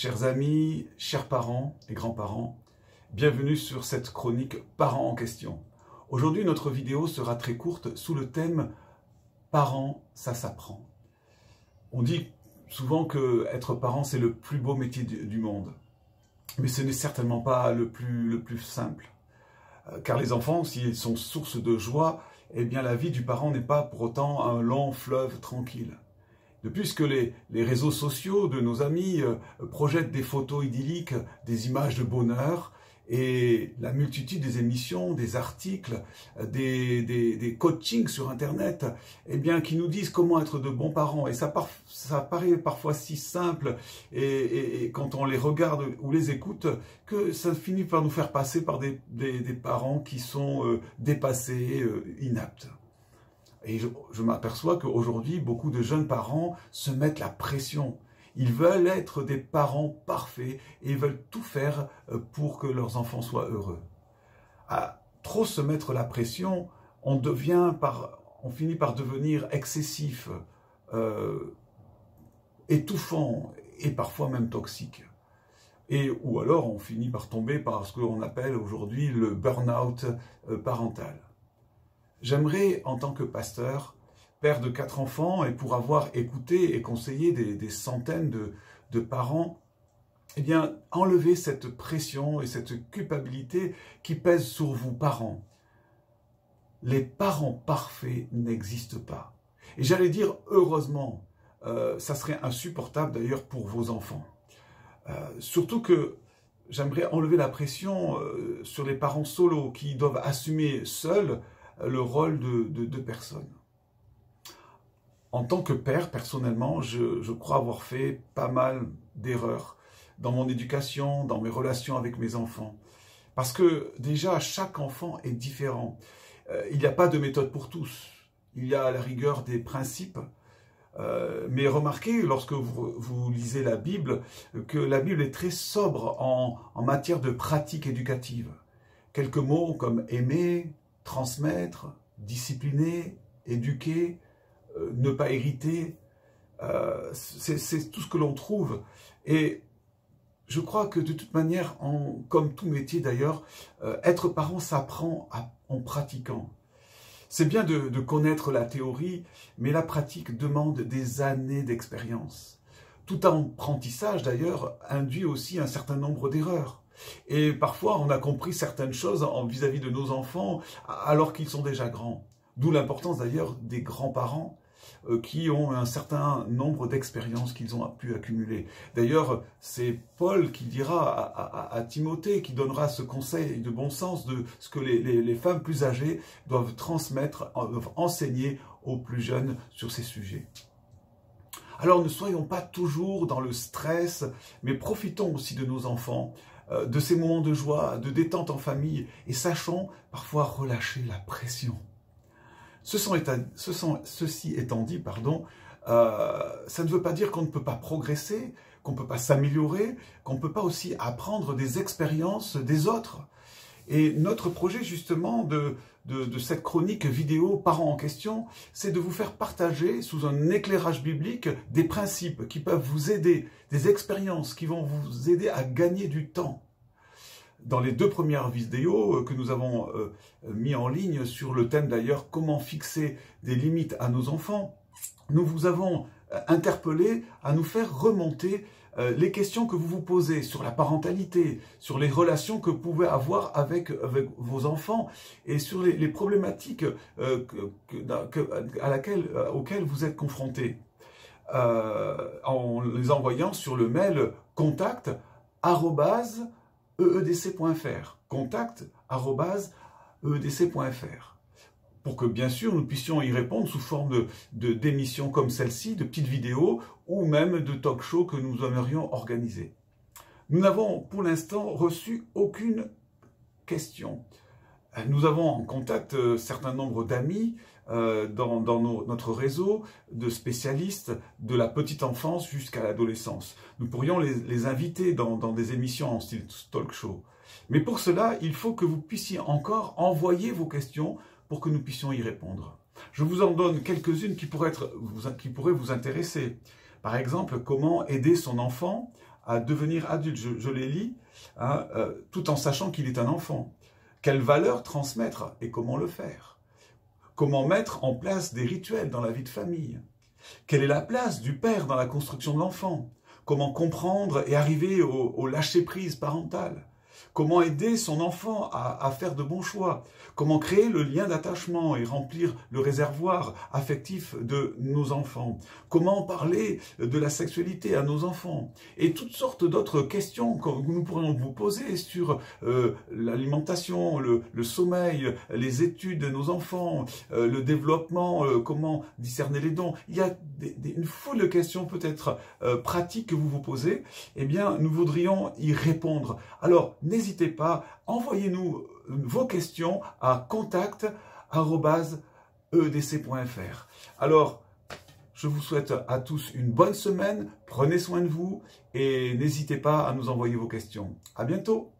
Chers amis, chers parents et grands-parents, bienvenue sur cette chronique Parents en question. Aujourd'hui, notre vidéo sera très courte sous le thème « Parents, ça s'apprend ». On dit souvent que être parent, c'est le plus beau métier du monde. Mais ce n'est certainement pas le plus simple. Car les enfants, s'ils sont source de joie, eh bien la vie du parent n'est pas pour autant un long fleuve tranquille. De plus que les réseaux sociaux de nos amis projettent des photos idylliques, des images de bonheur, et la multitude des émissions, des articles, des coachings sur Internet, eh bien, qui nous disent comment être de bons parents. Et ça paraît parfois si simple, et quand on les regarde ou les écoute, que ça finit par nous faire passer par des parents qui sont dépassés, inaptes. Et je m'aperçois qu'aujourd'hui, beaucoup de jeunes parents se mettent la pression. Ils veulent être des parents parfaits et ils veulent tout faire pour que leurs enfants soient heureux. À trop se mettre la pression, on finit par devenir excessif, étouffant et parfois même toxique. Ou alors on finit par tomber par ce qu'on appelle aujourd'hui le burn-out parental. J'aimerais, en tant que pasteur, père de 4 enfants, et pour avoir écouté et conseillé des centaines de parents, eh bien, enlever cette pression et cette culpabilité qui pèse sur vous, parents. Les parents parfaits n'existent pas. Et j'allais dire, heureusement, ça serait insupportable d'ailleurs pour vos enfants. Surtout que j'aimerais enlever la pression sur les parents solos qui doivent assumer seuls le rôle de personne. En tant que père, personnellement, je crois avoir fait pas mal d'erreurs dans mon éducation, dans mes relations avec mes enfants. Parce que déjà, chaque enfant est différent. Il n'y a pas de méthode pour tous. Il y a à la rigueur des principes. Mais remarquez, lorsque vous lisez la Bible, que la Bible est très sobre en matière de pratique éducative. Quelques mots comme aimer, transmettre, discipliner, éduquer, ne pas hériter, c'est tout ce que l'on trouve. Et je crois que de toute manière, comme tout métier d'ailleurs, être parent s'apprend en pratiquant. C'est bien de connaître la théorie, mais la pratique demande des années d'expérience. Tout apprentissage d'ailleurs induit aussi un certain nombre d'erreurs. Et parfois, on a compris certaines choses vis-à-vis de nos enfants alors qu'ils sont déjà grands. D'où l'importance d'ailleurs des grands-parents qui ont un certain nombre d'expériences qu'ils ont pu accumuler. D'ailleurs, c'est Paul qui dira à Timothée, qui donnera ce conseil de bon sens de ce que les femmes plus âgées doivent transmettre, doivent enseigner aux plus jeunes sur ces sujets. Alors ne soyons pas toujours dans le stress, mais profitons aussi de nos enfants, de ces moments de joie, de détente en famille, et sachons parfois relâcher la pression. Ceci étant dit, ça ne veut pas dire qu'on ne peut pas progresser, qu'on ne peut pas s'améliorer, qu'on ne peut pas aussi apprendre des expériences des autres. Et notre projet justement de cette chronique vidéo Parents en question, c'est de vous faire partager sous un éclairage biblique des principes qui peuvent vous aider, des expériences qui vont vous aider à gagner du temps. Dans les 2 premières vidéos que nous avons mis en ligne sur le thème d'ailleurs comment fixer des limites à nos enfants, nous vous avons interpellé à nous faire remonter les questions que vous vous posez sur la parentalité, sur les relations que vous pouvez avoir avec vos enfants et sur les problématiques auxquelles vous êtes confrontés. En les envoyant sur le mail contact@eedc.fr, contact@eedc.fr, pour que bien sûr nous puissions y répondre sous forme d'émissions comme celle-ci, de petites vidéos ou même de talk show que nous aimerions organiser. Nous n'avons pour l'instant reçu aucune question. Nous avons en contact un certain nombre d'amis dans notre réseau de spécialistes de la petite enfance jusqu'à l'adolescence. Nous pourrions les inviter dans des émissions en style talk show. Mais pour cela, il faut que vous puissiez encore envoyer vos questions pour que nous puissions y répondre. Je vous en donne quelques-unes qui pourraient vous intéresser. Par exemple, comment aider son enfant à devenir adulte. Je les lis hein, tout en sachant qu'il est un enfant. Quelles valeurs transmettre et comment le faire? Comment mettre en place des rituels dans la vie de famille? Quelle est la place du père dans la construction de l'enfant? Comment comprendre et arriver au lâcher-prise parental? Comment aider son enfant à faire de bons choix? Comment créer le lien d'attachement et remplir le réservoir affectif de nos enfants? Comment parler de la sexualité à nos enfants? Et toutes sortes d'autres questions que nous pourrions vous poser sur l'alimentation, le sommeil, les études de nos enfants, le développement, comment discerner les dons. Il y a une foule de questions peut-être pratiques que vous vous posez. Eh bien, nous voudrions y répondre. Alors, n'hésitez pas, envoyez-nous vos questions à contact@edc.fr. Alors, je vous souhaite à tous une bonne semaine, prenez soin de vous et n'hésitez pas à nous envoyer vos questions. À bientôt!